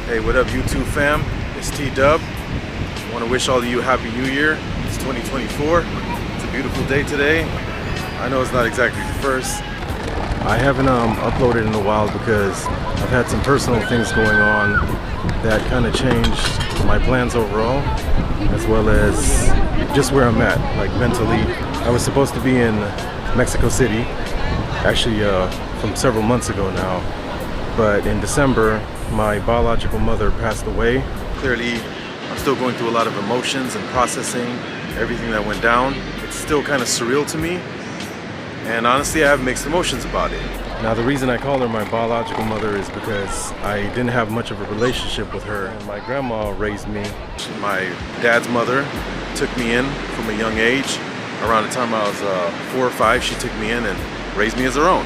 Hey, what up YouTube fam? It's T-Dub. I want to wish all of you a Happy New Year. It's 2024. It's a beautiful day today. I know it's not exactly the first. I haven't uploaded in a while because I've had some personal things going on that kind of changed my plans overall, as well as just where I'm at, like mentally. I was supposed to be in Mexico City, actually from several months ago now, but in December, my biological mother passed away. Clearly, I'm still going through a lot of emotions and processing everything that went down. It's still kind of surreal to me, and honestly, I have mixed emotions about it. Now, the reason I call her my biological mother is because I didn't have much of a relationship with her. And my grandma raised me. My dad's mother took me in from a young age. Around the time I was 4 or 5, she took me in and raised me as her own.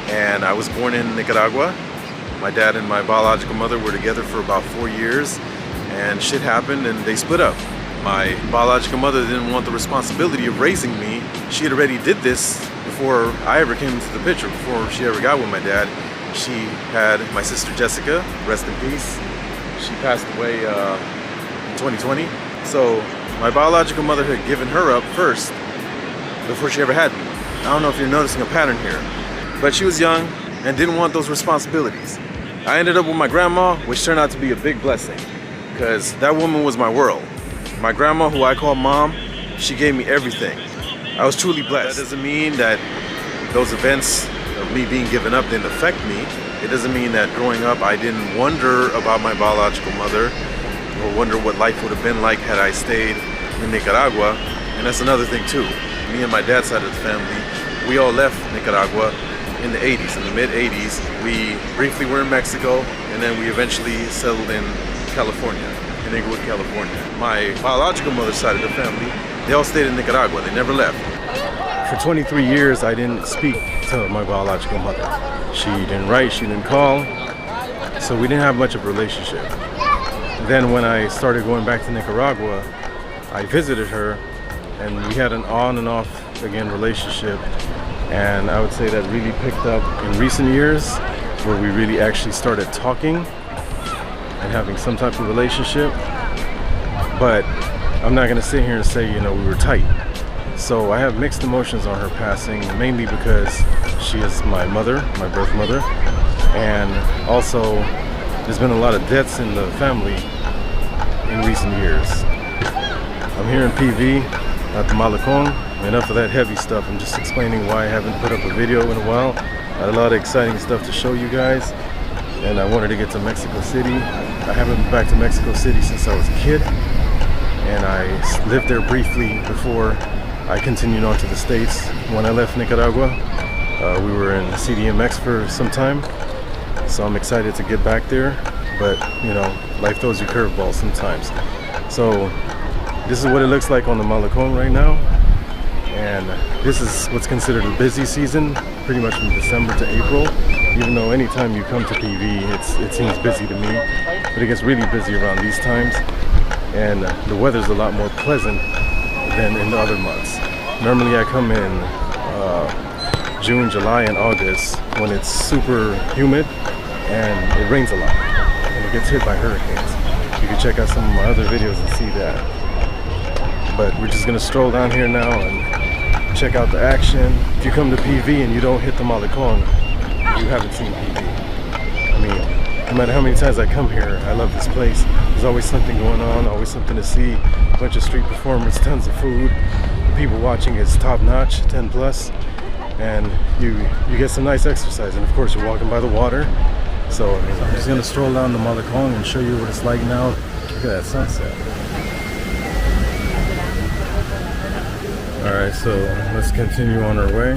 And I was born in Nicaragua. My dad and my biological mother were together for about 4 years, and shit happened and they split up. My biological mother didn't want the responsibility of raising me. She had already did this before I ever came into the picture, before she ever got with my dad. She had my sister Jessica, rest in peace. She passed away in 2020. So my biological mother had given her up first before she ever had me. I don't know if you're noticing a pattern here, but she was young and didn't want those responsibilities. I ended up with my grandma, which turned out to be a big blessing, because that woman was my world. My grandma, who I call mom, she gave me everything. I was truly blessed. That doesn't mean that those events of me being given up didn't affect me. It doesn't mean that growing up I didn't wonder about my biological mother or wonder what life would have been like had I stayed in Nicaragua. And that's another thing too. Me and my dad's side of the family, we all left Nicaragua in the 80s, in the mid-80s. We briefly were in Mexico, and then we eventually settled in California, in Inglewood, California. My biological mother's side of the family, they all stayed in Nicaragua, they never left. For 23 years, I didn't speak to my biological mother. She didn't write, she didn't call, so we didn't have much of a relationship. Then when I started going back to Nicaragua, I visited her, and we had an on and off again relationship. And I would say that really picked up in recent years, where we really actually started talking and having some type of relationship. But I'm not gonna sit here and say, you know, we were tight. So I have mixed emotions on her passing, mainly because she is my mother, my birth mother. And also, there's been a lot of deaths in the family in recent years. I'm here in PV at the Malecón. Enough of that heavy stuff. I'm just explaining why I haven't put up a video in a while. I had a lot of exciting stuff to show you guys, and I wanted to get to Mexico City. I haven't been back to Mexico City since I was a kid, and I lived there briefly before I continued on to the States. When I left Nicaragua, we were in CDMX for some time, so I'm excited to get back there, but you know, life throws you curveballs sometimes. So this is what it looks like on the Malecón right now. And this is what's considered a busy season, pretty much from December to April. Even though anytime you come to PV, it seems busy to me, but it gets really busy around these times. And the weather's a lot more pleasant than in the other months. Normally I come in June, July, and August when it's super humid and it rains a lot and it gets hit by hurricanes. You can check out some of my other videos and see that. But we're just gonna stroll down here now and check out the action. If you come to PV and you don't hit the Malecón, you haven't seen PV. I mean, no matter how many times I come here, I love this place. There's always something going on, always something to see. A bunch of street performers, tons of food. The people watching is top notch, 10 plus. And you get some nice exercise. And of course, you're walking by the water. So I'm just gonna stroll down the Malecón and show you what it's like now. Look at that sunset. Alright, so let's continue on our way.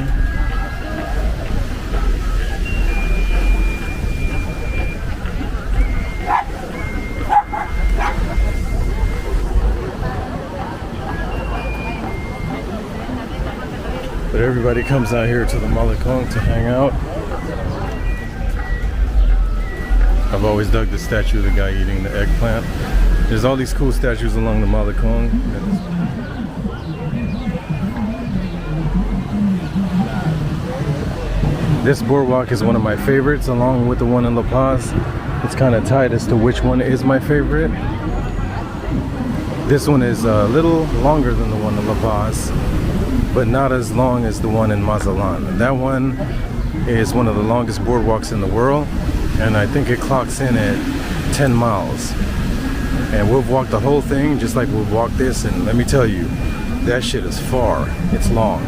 But everybody comes out here to the Malecón to hang out. I've always dug the statue of the guy eating the eggplant. There's all these cool statues along the Malecón. This boardwalk is one of my favorites, along with the one in La Paz. It's kind of tight as to which one is my favorite. This one is a little longer than the one in La Paz, but not as long as the one in Mazatlan. That one is one of the longest boardwalks in the world, and I think it clocks in at 10 miles. And we've walked the whole thing just like we've walked this, and let me tell you, that shit is far. It's long.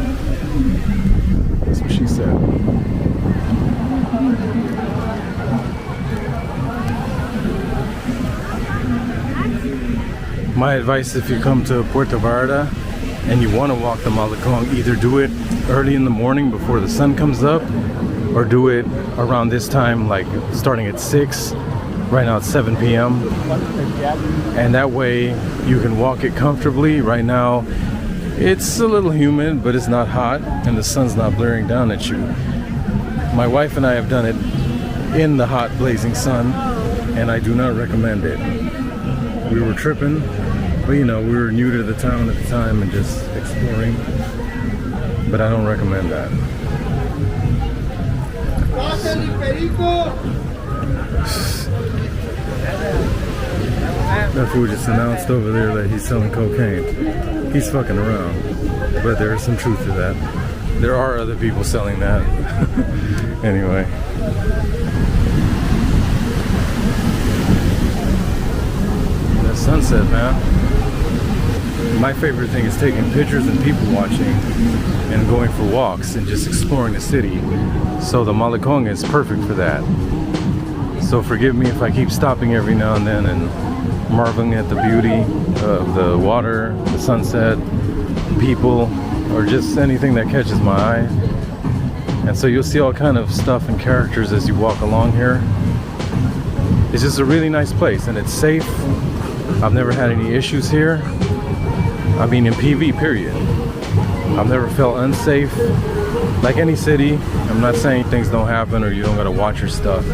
That's what she said. My advice, if you come to Puerto Vallarta and you want to walk the Malecón, either do it early in the morning before the sun comes up, or do it around this time, like starting at 6. Right now it's 7 p.m. and that way you can walk it comfortably. Right now it's a little humid, but it's not hot and the sun's not blaring down at you. My wife and I have done it in the hot blazing sun, and I do not recommend it. We were tripping, but you know, we were new to the town at the time and just exploring, but I don't recommend that. That fool just announced over there that he's selling cocaine. He's fucking around, but there is some truth to that. There are other people selling that. Anyway. That sunset, man. My favorite thing is taking pictures and people watching and going for walks and just exploring the city. So the Malecón is perfect for that. So forgive me if I keep stopping every now and then and marveling at the beauty of the water, the sunset, people, or just anything that catches my eye. And so you'll see all kind of stuff and characters as you walk along here. It's just a really nice place and it's safe. I've never had any issues here. I mean, in PV, period. I've never felt unsafe. Like any city, I'm not saying things don't happen or you don't gotta watch your stuff,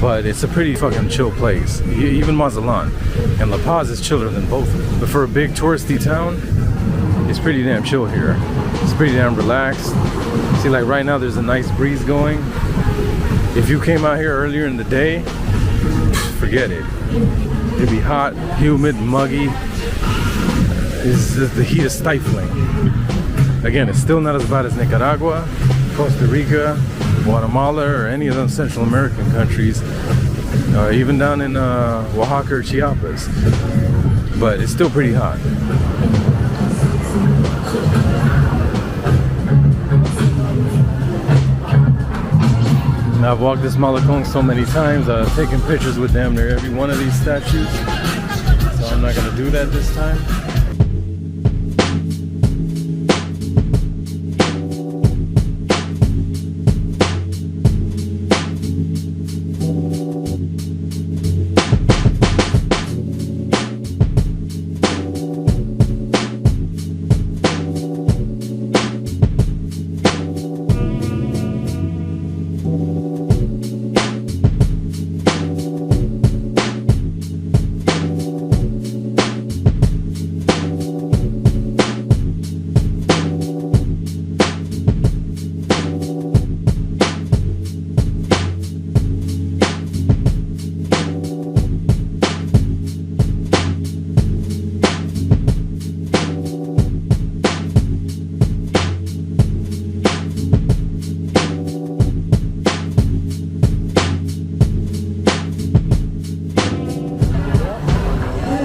but it's a pretty fucking chill place. Even Mazatlan and La Paz is chiller than both of them. But for a big touristy town, it's pretty damn chill here. It's pretty damn relaxed. See, like right now there's a nice breeze going. If you came out here earlier in the day, forget it. It'd be hot, humid, muggy. The heat is stifling. Again, it's still not as bad as Nicaragua, Costa Rica, Guatemala, or any of them Central American countries, even down in Oaxaca or Chiapas, but it's still pretty hot. Now, I've walked this Malecón so many times, I've taken pictures with damn near every one of these statues, so I'm not going to do that this time.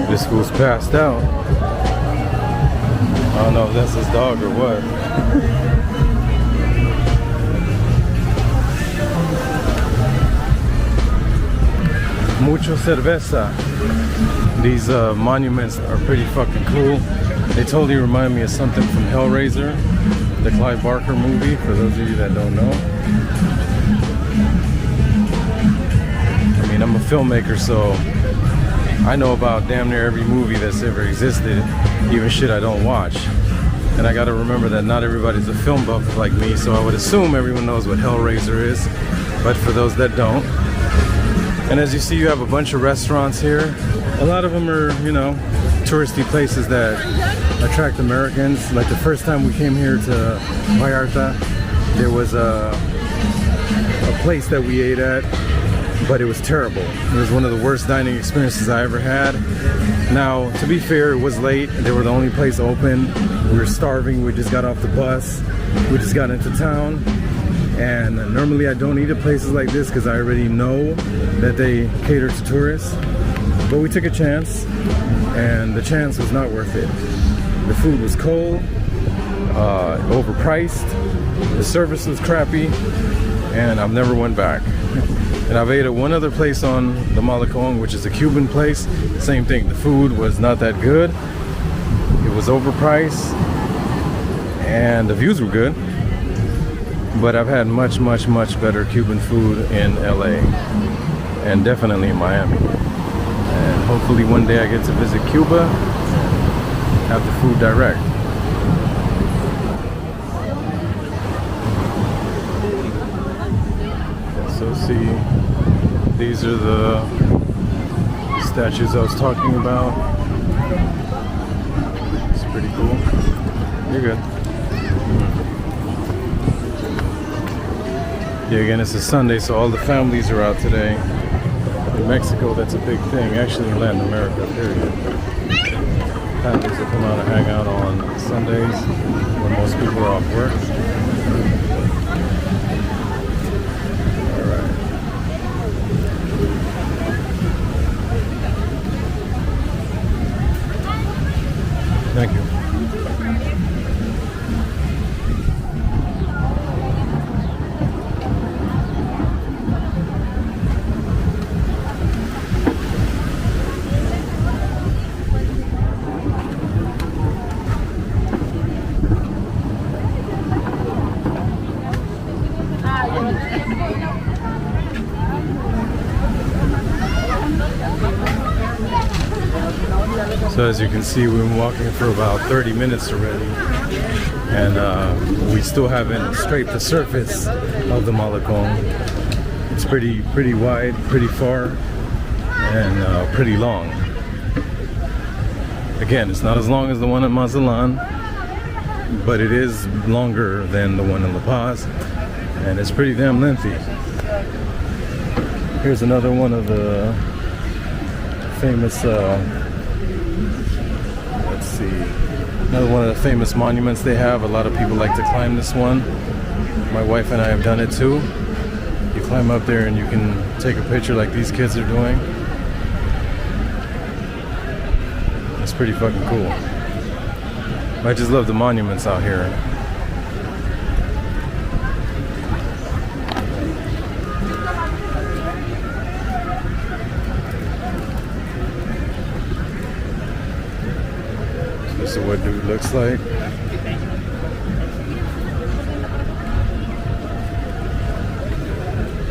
This fool's passed out. I don't know if that's his dog or what. Mucho cerveza. These monuments are pretty fucking cool. They totally remind me of something from Hellraiser, the Clive Barker movie, for those of you that don't know. I mean, I'm a filmmaker, so I know about damn near every movie that's ever existed, even shit I don't watch. And I gotta remember that not everybody's a film buff like me, so I would assume everyone knows what Hellraiser is, but for those that don't. And as you see, you have a bunch of restaurants here. A lot of them are, you know, touristy places that attract Americans. Like the first time we came here to Vallarta, there was a place that we ate at but it was terrible. It was one of the worst dining experiences I ever had. Now, to be fair, it was late. They were the only place open. We were starving. We just got off the bus. We just got into town. And normally I don't eat at places like this because I already know that they cater to tourists. But we took a chance, and the chance was not worth it. The food was cold, overpriced, the service was crappy, and I've never went back. And I've ate at one other place on the Malecón, which is a Cuban place. Same thing, the food was not that good. It was overpriced, and the views were good. But I've had much, much, much better Cuban food in LA, and definitely in Miami. And hopefully one day I get to visit Cuba and have the food direct. So see, these are the statues I was talking about. It's pretty cool. You're good. Yeah, again, it's a Sunday, so all the families are out today. In Mexico, that's a big thing. Actually, in Latin America, period. Families will come out and hang out on Sundays when most people are off work. Alright. Thank you. So as you can see, we've been walking for about 30 minutes already, and we still haven't scraped the surface of the Malecón. It's pretty wide, pretty far, and pretty long. Again, it's not as long as the one at Mazatlan, but it is longer than the one in La Paz, and it's pretty damn lengthy. Here's another one of the famous another one of the famous monuments they have. A lot of people like to climb this one. My wife and I have done it too. You climb up there and you can take a picture like these kids are doing. It's pretty fucking cool. I just love the monuments out here. This is what dude looks like.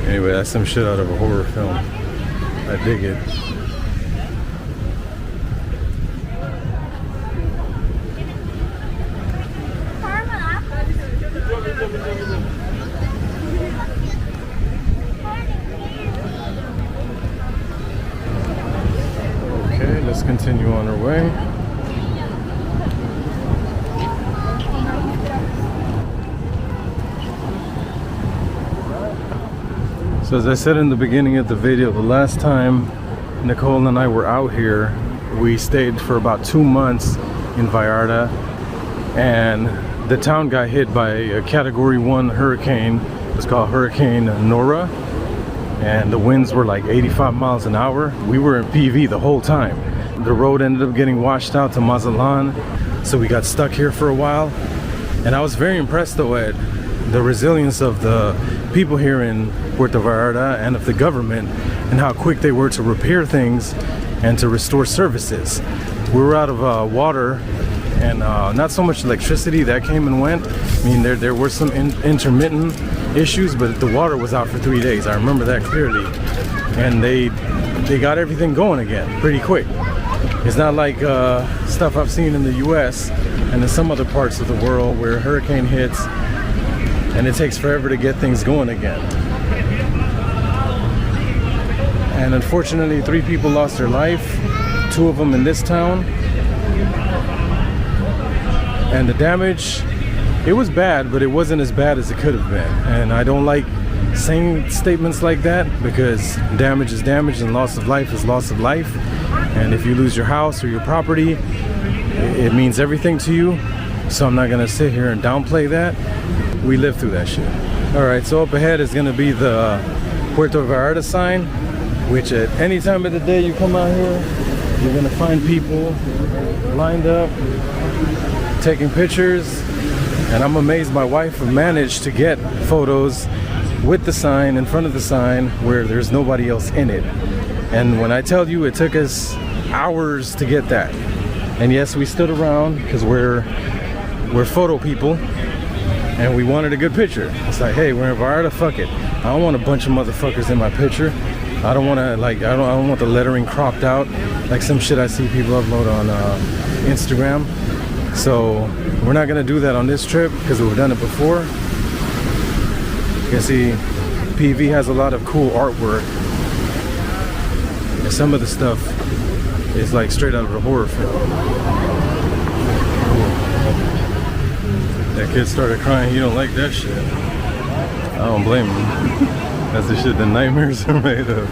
Anyway, that's some shit out of a horror film. I dig it. Okay, let's continue on our way. So as I said in the beginning of the video, the last time Nicole and I were out here, we stayed for about 2 months in Vallarta, and the town got hit by a Category 1 hurricane. It was called Hurricane Nora, and the winds were like 85 miles an hour. We were in PV the whole time. The road ended up getting washed out to Mazatlan, so we got stuck here for a while. And I was very impressed though at the resilience of the people here in Puerto Vallarta and of the government, and how quick they were to repair things and to restore services. We were out of water and not so much electricity, that came and went. I mean, there were some intermittent issues, but the water was out for 3 days. I remember that clearly. And they got everything going again pretty quick. It's not like stuff I've seen in the US and in some other parts of the world where a hurricane hits and it takes forever to get things going again. And unfortunately, 3 people lost their life, 2 of them in this town. And the damage, it was bad, but it wasn't as bad as it could have been. And I don't like saying statements like that, because damage is damage and loss of life is loss of life. And if you lose your house or your property, it means everything to you. So I'm not gonna sit here and downplay that. We lived through that shit. All right, so up ahead is gonna be the Puerto Vallarta sign, which at any time of the day you come out here, you're gonna find people lined up, taking pictures. And I'm amazed my wife managed to get photos with the sign, in front of the sign, where there's nobody else in it. And when I tell you it took us hours to get that. And yes, we stood around because we're photo people and we wanted a good picture. It's like, hey, we're in Vallarta, fuck it. I don't want a bunch of motherfuckers in my picture. I don't want to, like, I don't want the lettering cropped out like some shit I see people upload on Instagram. So we're not gonna do that on this trip because we've done it before. You can see PV has a lot of cool artwork, and some of the stuff is like straight out of a horror film. That kid started crying. You don't like that shit. I don't blame him. That's the shit the nightmares are made of.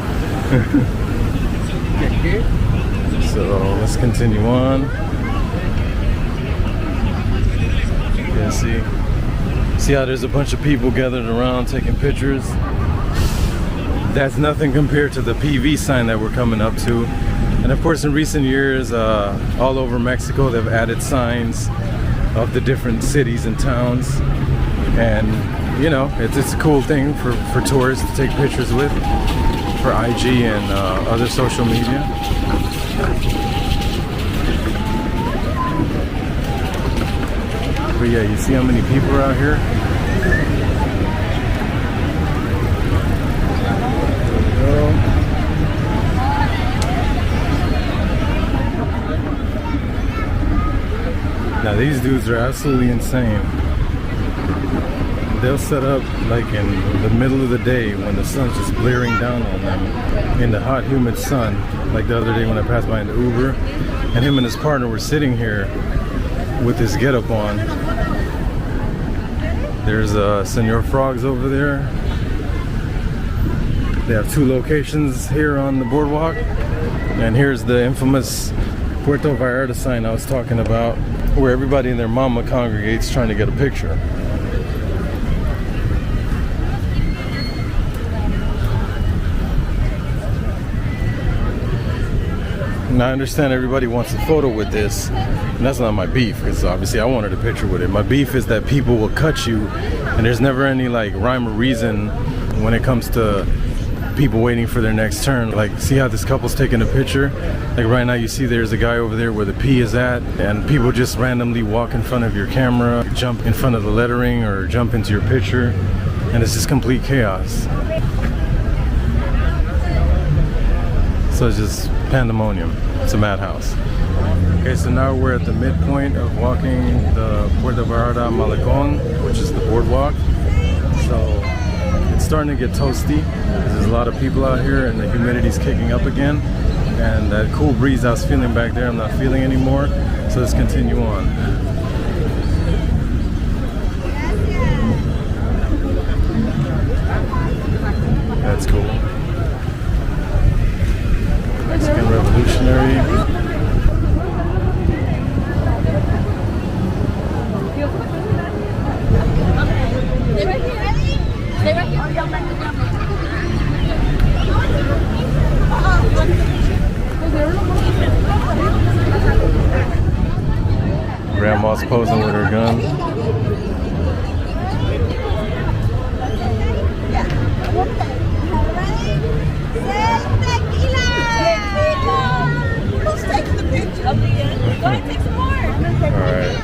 So let's continue on. Yeah, see how there's a bunch of people gathered around taking pictures. That's nothing compared to the PV sign that we're coming up to. And of course, in recent years, all over Mexico, they've added signs of the different cities and towns. And you know, it's a cool thing for tourists to take pictures with, for IG and other social media. But yeah, you see how many people are out here? Now these dudes are absolutely insane. They'll set up like in the middle of the day when the sun's just blaring down on them in the hot, humid sun. Like the other day when I passed by in the Uber, and him and his partner were sitting here with his getup on. There's Senor Frogs over there. They have two locations here on the boardwalk. And here's the infamous Puerto Vallarta sign I was talking about, where everybody and their mama congregates trying to get a picture. And I understand everybody wants a photo with this, and that's not my beef, because obviously I wanted a picture with it. My beef is that people will cut you, and there's never any like rhyme or reason when it comes to people waiting for their next turn. Like, see how this couple's taking a picture? Like right now you see there's a guy over there where the P is at, and people just randomly walk in front of your camera, jump in front of the lettering, or jump into your picture, and it's just complete chaos. So it's just pandemonium. It's a madhouse. Okay, so now we're at the midpoint of walking the Puerto Vallarta Malecón, which is the boardwalk. So it's starting to get toasty. There's a lot of people out here and the humidity's kicking up again. And that cool breeze I was feeling back there, I'm not feeling anymore. So let's continue on. That's cool. Mexican Revolutionary. Grandma's posing with her gun. Who's taking the picture? Go ahead, take some more. All right.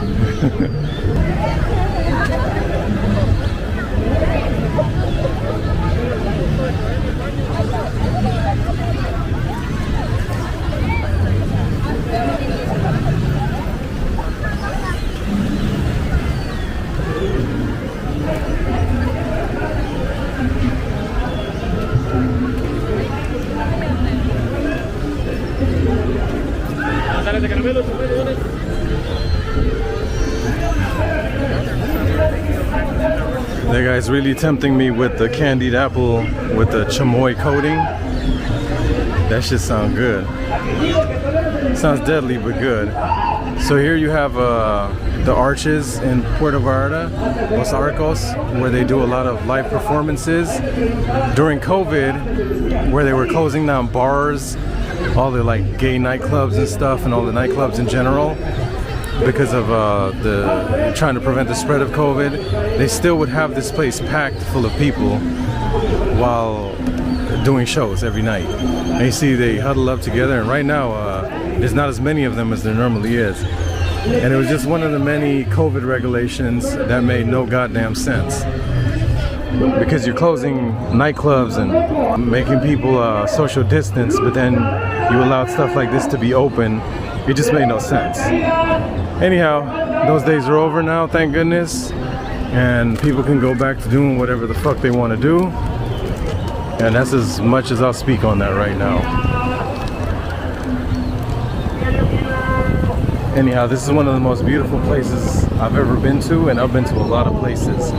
That guy's really tempting me with the candied apple with the chamoy coating. That shit sounds good. Sounds deadly, but good. So here you have the arches in Puerto Vallarta, Los Arcos, where they do a lot of live performances. During COVID, where they were closing down bars, all the like gay nightclubs and stuff, and all the nightclubs in general, because of the trying to prevent the spread of COVID, they still would have this place packed full of people while doing shows every night. And you see they huddle up together, and right now there's not as many of them as there normally is. And it was just one of the many COVID regulations that made no goddamn sense. Because you're closing nightclubs and making people social distance, but then you allowed stuff like this to be open. It just made no sense. Anyhow, those days are over now, thank goodness. And people can go back to doing whatever the fuck they want to do. And that's as much as I'll speak on that right now. Anyhow, this is one of the most beautiful places I've ever been to, and I've been to a lot of places.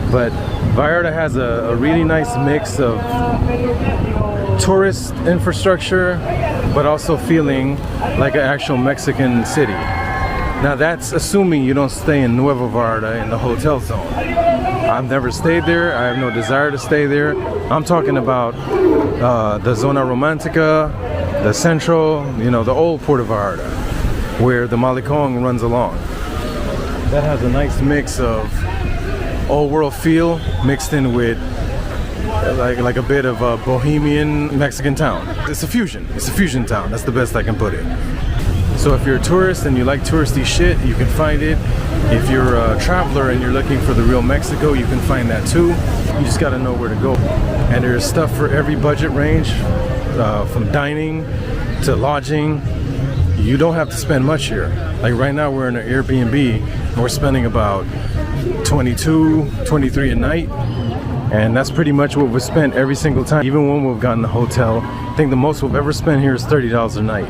But Vallarta has a really nice mix of tourist infrastructure, but also feeling like an actual Mexican city. Now that's assuming you don't stay in Nuevo Vallarta in the hotel zone. I've never stayed there. I have no desire to stay there. I'm talking about the Zona Romantica, the Central, you know, the old Puerto Vallarta, where the Malecón runs along. That has a nice mix of old world feel mixed in with like a bit of a bohemian Mexican town. It's a fusion. It's a fusion town. That's the best I can put it. So if you're a tourist and you like touristy shit, you can find it. If you're a traveler and you're looking for the real Mexico, you can find that too. You just gotta know where to go. And there's stuff for every budget range, from dining to lodging. You don't have to spend much here. Like right now we're in an Airbnb and we're spending about $22, $23 a night. And that's pretty much what we've spent every single time. Even when we've gotten a hotel, I think the most we've ever spent here is $30 a night.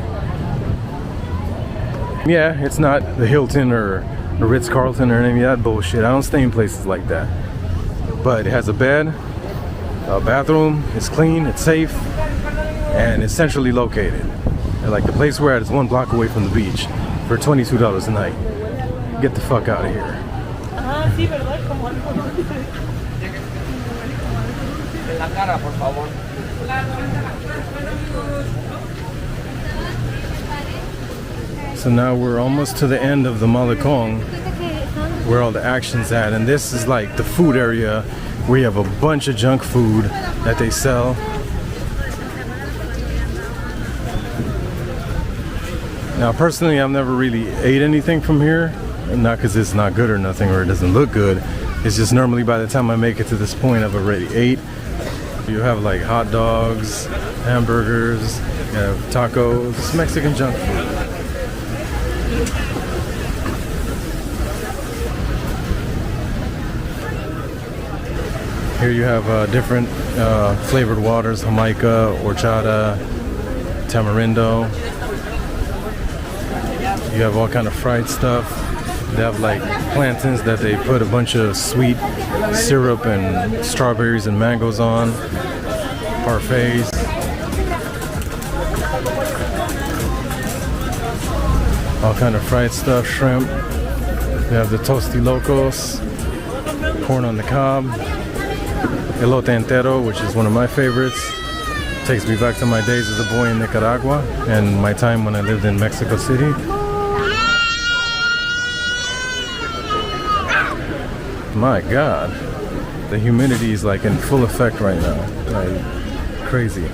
Yeah, it's not the Hilton or the Ritz-Carlton or any of that bullshit. I don't stay in places like that. But it has a bed, a bathroom, it's clean, it's safe, and it's centrally located. And like the place we're at is 1 block away from the beach for $22 a night. Get the fuck out of here. So now we're almost to the end of the Malecón, where all the action's at, and this is like the food area where you have a bunch of junk food that they sell. Now personally, I've never really ate anything from here, not because it's not good or nothing, or it doesn't look good. It's just normally by the time I make it to this point, I've already ate. You have like hot dogs, hamburgers, you have tacos, it's Mexican junk food. Here you have different flavored waters, Jamaica, horchata, tamarindo. You have all kind of fried stuff. They have like plantains that they put a bunch of sweet syrup and strawberries and mangoes on. Parfaits. All kind of fried stuff, shrimp. They have the tosti locos, corn on the cob, elote entero, which is one of my favorites. Takes me back to my days as a boy in Nicaragua and my time when I lived in Mexico City. My God, the humidity is like in full effect right now, like crazy.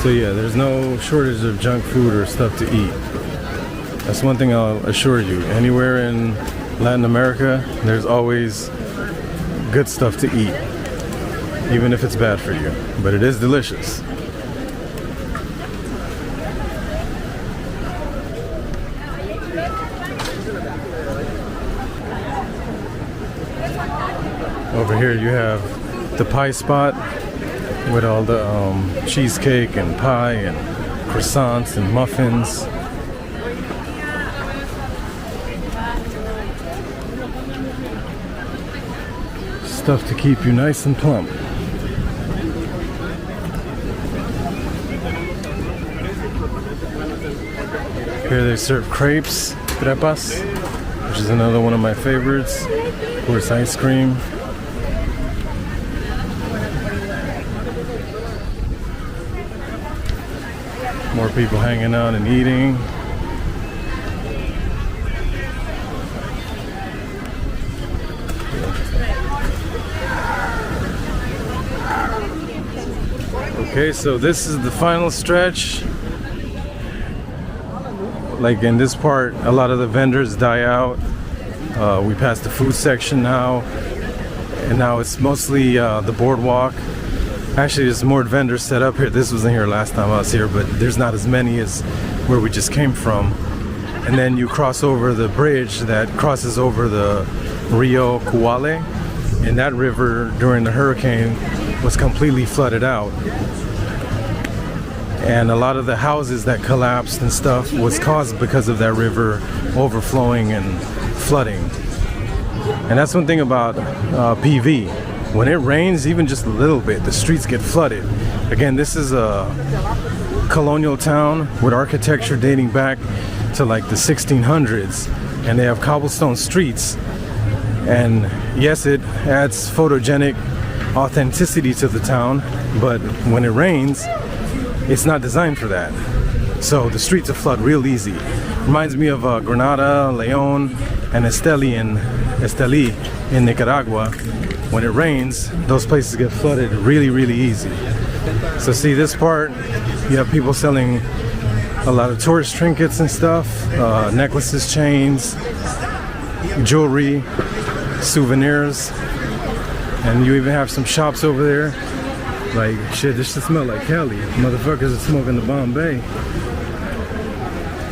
So yeah, there's no shortage of junk food or stuff to eat. That's one thing I'll assure you. Anywhere in Latin America, there's always good stuff to eat, even if it's bad for you. But it is delicious. Over here you have the pie spot with all the cheesecake and pie and croissants and muffins. Stuff to keep you nice and plump. Here they serve crepes, crepas, which is another one of my favorites. Of course, ice cream. More people hanging out and eating. Okay, so this is the final stretch. Like in this part, a lot of the vendors die out. We passed the food section now, and now it's mostly the boardwalk. Actually, there's more vendors set up here. This wasn't here last time I was here, but there's not as many as where we just came from. And then you cross over the bridge that crosses over the Rio Kuale, and that river during the hurricane was completely flooded out. And a lot of the houses that collapsed and stuff was caused because of that river overflowing and flooding. And that's one thing about PV. When it rains, even just a little bit, the streets get flooded. Again, this is a colonial town with architecture dating back to like the 1600s, and they have cobblestone streets. And yes, it adds photogenic authenticity to the town, but when it rains, it's not designed for that. So the streets are flood real easy. Reminds me of Granada, Leon, and Esteli in Nicaragua. When it rains, those places get flooded really, really easy. So see this part, you have people selling a lot of tourist trinkets and stuff, necklaces, chains, jewelry, souvenirs, and you even have some shops over there. Like, shit, this should smell like Cali. Motherfuckers are smoking the Bombay.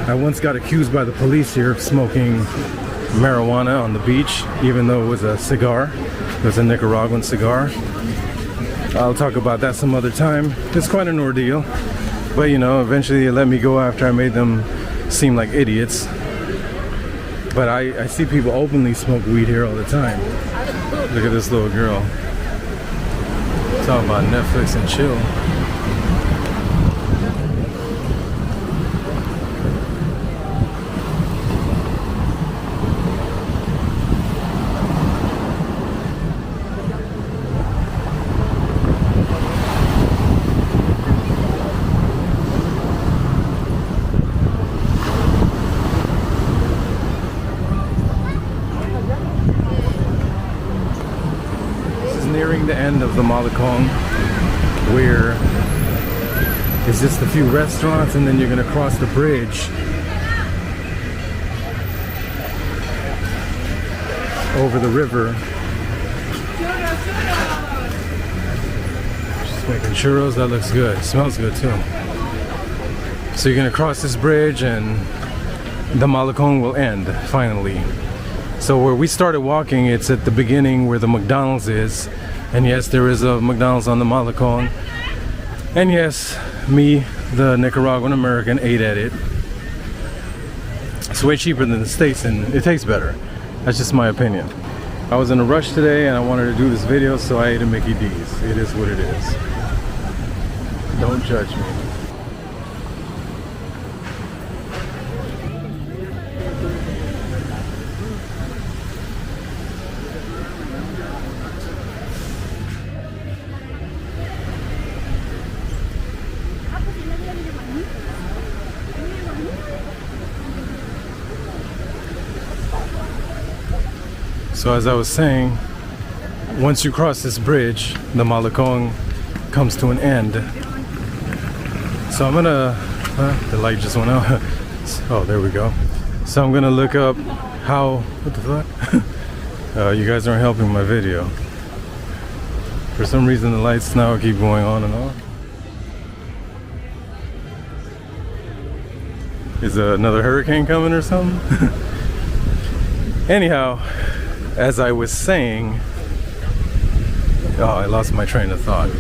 I once got accused by the police here of smoking marijuana on the beach, even though it was a cigar. It was a Nicaraguan cigar. I'll talk about that some other time. It's quite an ordeal. But, you know, eventually they let me go after I made them seem like idiots. But I see people openly smoke weed here all the time. Look at this little girl. Talk about Netflix and chill. Nearing the end of the Malecón, where there's just a few restaurants, and then you're gonna cross the bridge over the river. Just making churros. That looks good. It smells good too. So you're gonna cross this bridge and the Malecón will end finally. So where we started walking, it's at the beginning where the McDonald's is. And yes, there is a McDonald's on the Malecón. And yes, me, the Nicaraguan American, ate at it. It's way cheaper than the States and it tastes better. That's just my opinion. I was in a rush today and I wanted to do this video, so I ate a Mickey D's. It is what it is. Don't judge me. So as I was saying, once you cross this bridge, the Malecón comes to an end. So I'm gonna, the light just went out. Oh, there we go. So I'm gonna look up how, what the fuck? You guys aren't helping my video. For some reason the lights now keep going on and on. Is another hurricane coming or something? Anyhow, as I was saying, Oh, I lost my train of thought.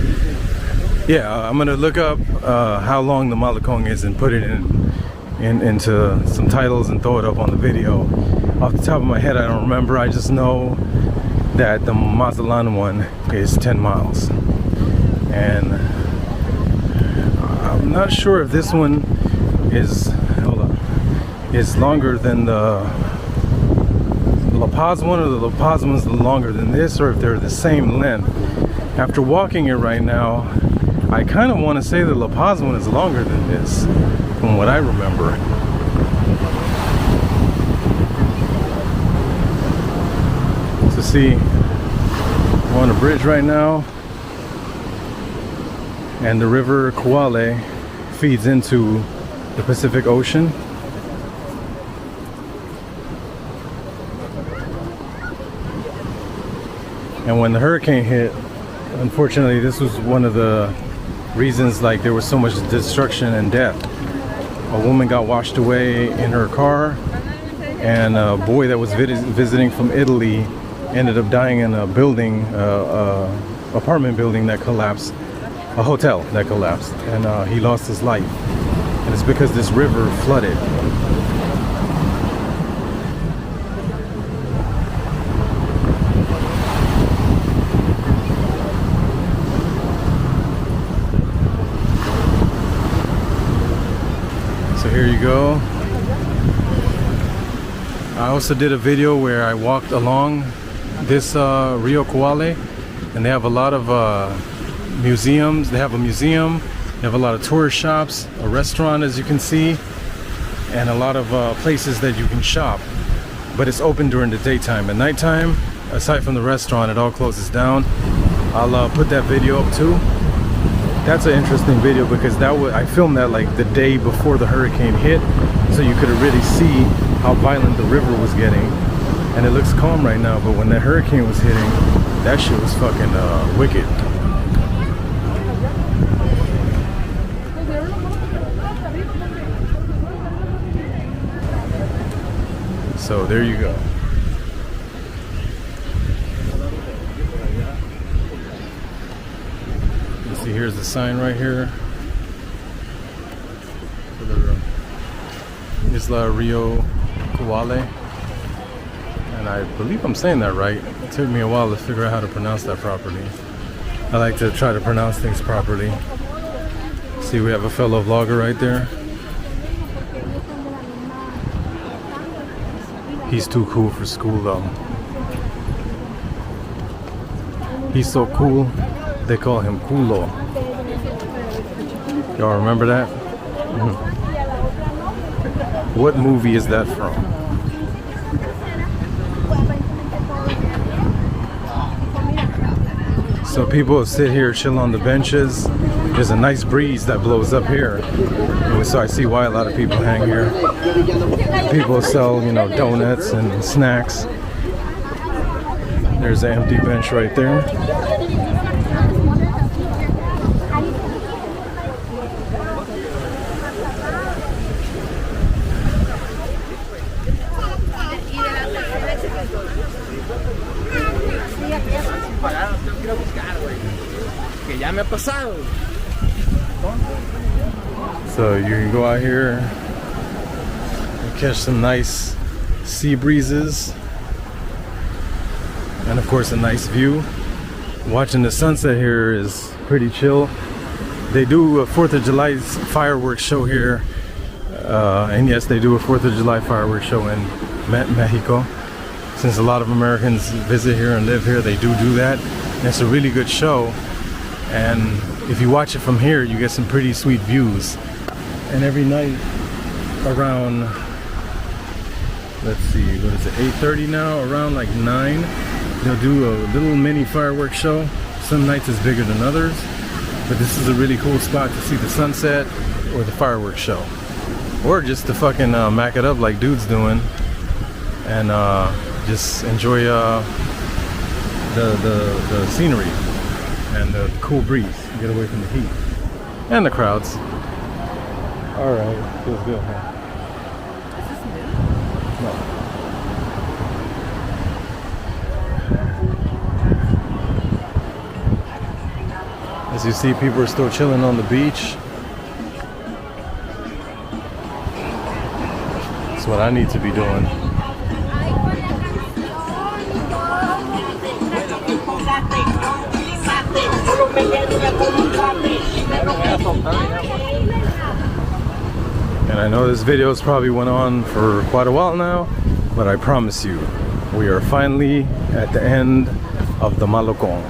Yeah, I'm gonna look up how long the Malecón is and put it into some titles and throw it up on the video. Off the top of my head, I don't remember. I just know that the Mazatlan one is 10 miles. And I'm not sure if this one is, hold on, is longer than the La Paz one, or the La Paz one is longer than this, or if they're the same length. After walking it right now, I kind of want to say the La Paz one is longer than this, from what I remember. So see, we're on a bridge right now, and the river Kuale feeds into the Pacific Ocean. And when the hurricane hit, unfortunately, this was one of the reasons, like, there was so much destruction and death. A woman got washed away in her car, and a boy that was visiting from Italy ended up dying in a building, apartment building that collapsed, a hotel that collapsed, and he lost his life. And it's because this river flooded. So here you go. I also did a video where I walked along this Rio Kuale, and they have a lot of museums. They have a museum, they have a lot of tourist shops, a restaurant, as you can see, and a lot of places that you can shop, but it's open during the daytime. At nighttime, aside from the restaurant, it all closes down. I'll put that video up too. That's an interesting video because I filmed that like the day before the hurricane hit, so you could really see how violent the river was getting. And it looks calm right now, but when that hurricane was hitting, that shit was fucking wicked. So there you go. You see, here's the sign right here. Isla Rio Kuale. And I believe I'm saying that right. It took me a while to figure out how to pronounce that properly. I like to try to pronounce things properly. See, we have a fellow vlogger right there. He's too cool for school though. He's so cool, they call him Culo. Y'all remember that? What movie is that from? So people sit here, chill on the benches. There's a nice breeze that blows up here. So I see why a lot of people hang here. People sell, you know, donuts and snacks. There's an empty bench right there. So you can go out here and catch some nice sea breezes, and of course a nice view. Watching the sunset here is pretty chill. They do a 4th of July fireworks show here, and yes, they do a 4th of July fireworks show in Mexico. Since a lot of Americans visit here and live here, they do that. And it's a really good show, and if you watch it from here, you get some pretty sweet views. And every night around, let's see, what is it, 8:30 now, around like 9, they'll do a little mini fireworks show. Some nights it's bigger than others, but this is a really cool spot to see the sunset or the fireworks show, or just to fucking mac it up like dude's doing, and just enjoy the scenery and the cool breeze. Get away from the heat and the crowds. All right, feels good, huh? Is this new? No. As you see, people are still chilling on the beach. That's what I need to be doing. And I know this video's probably went on for quite a while now, but I promise you, we are finally at the end of the Malecón.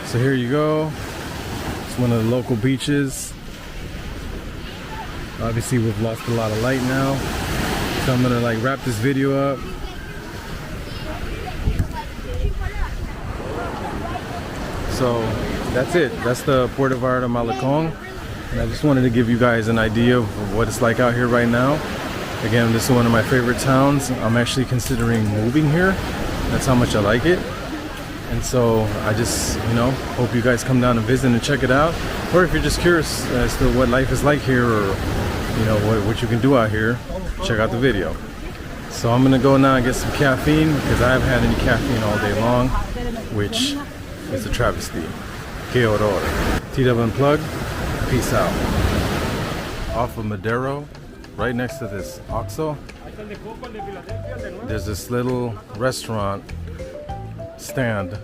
So here you go. It's one of the local beaches. Obviously we've lost a lot of light now, so I'm gonna like wrap this video up. So that's it. That's the Puerto Vallarta Malecón. And I just wanted to give you guys an idea of what it's like out here right now. Again, this is one of my favorite towns. I'm actually considering moving here. That's how much I like it. And so I just, you know, hope you guys come down and visit and check it out. Or if you're just curious as to what life is like here, or, you know, what you can do out here, check out the video. So I'm gonna go now and get some caffeine, because I haven't had any caffeine all day long, which is a travesty. Que horror. TW Unplugged, peace out. Off of Madero, right next to this OXXO, there's this little restaurant stand.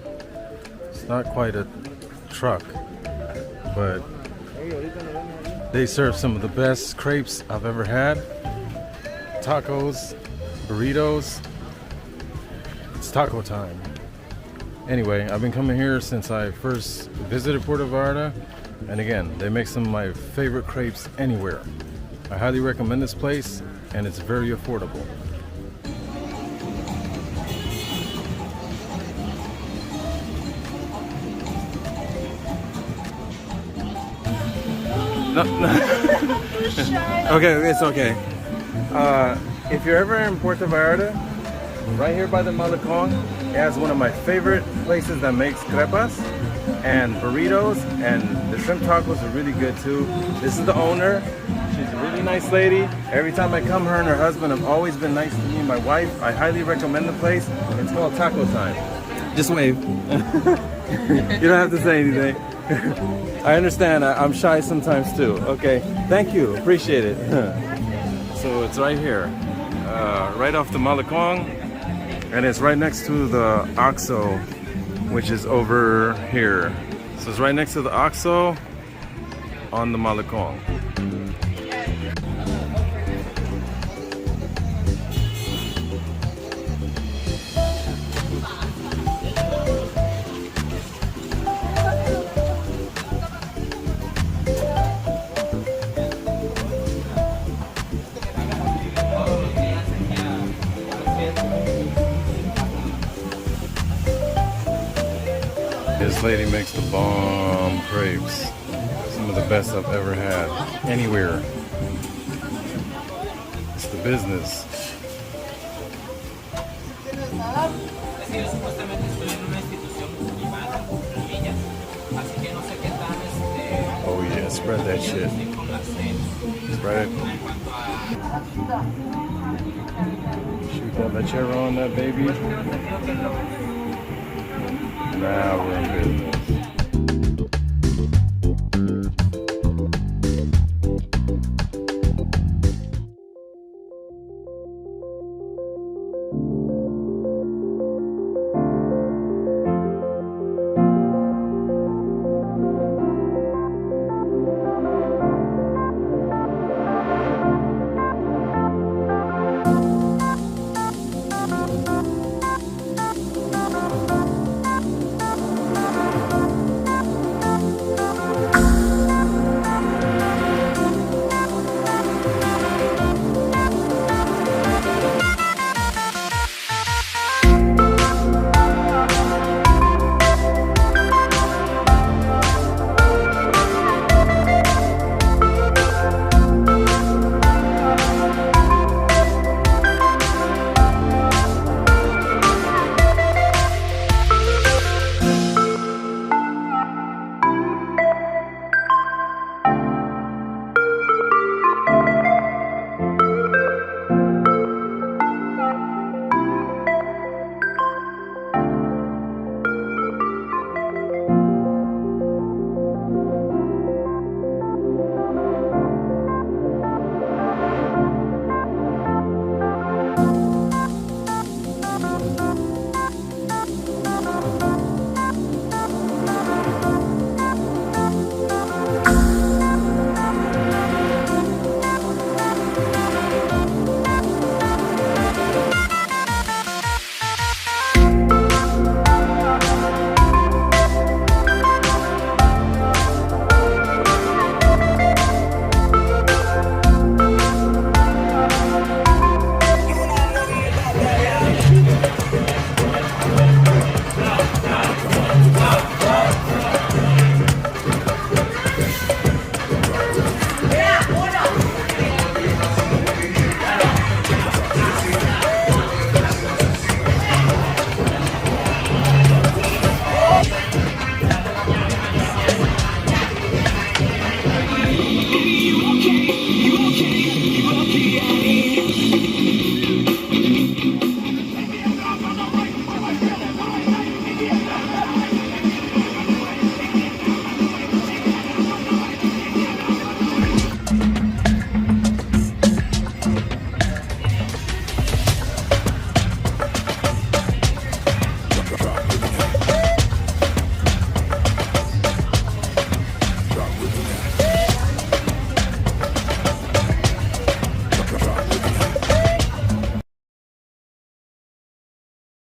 It's not quite a truck, but they serve some of the best crepes I've ever had. Tacos, burritos. It's taco time. Anyway, I've been coming here since I first visited Puerto Vallarta, and again, they make some of my favorite crepes anywhere. I highly recommend this place, and it's very affordable. No. Okay, it's okay. If you're ever in Puerto Vallarta, right here by the Malecón, it has one of my favorite places that makes crepas and burritos, and the shrimp tacos are really good too. This is the owner. She's a really nice lady. Every time I come, her and her husband have always been nice to me and my wife. I highly recommend the place. It's called Taco Time. Just wave. You don't have to say anything. I understand. I'm shy sometimes too. Okay. Thank you. Appreciate it. So it's right here, right off the Malecón, and it's right next to the OXXO, which is over here. So it's right next to the OXXO on the Malecón. This lady makes the bomb crepes. Some of the best I've ever had. Anywhere. It's the business. Oh yeah, spread that shit. Spread it. Shoot that lechero on that baby. Now we're in business.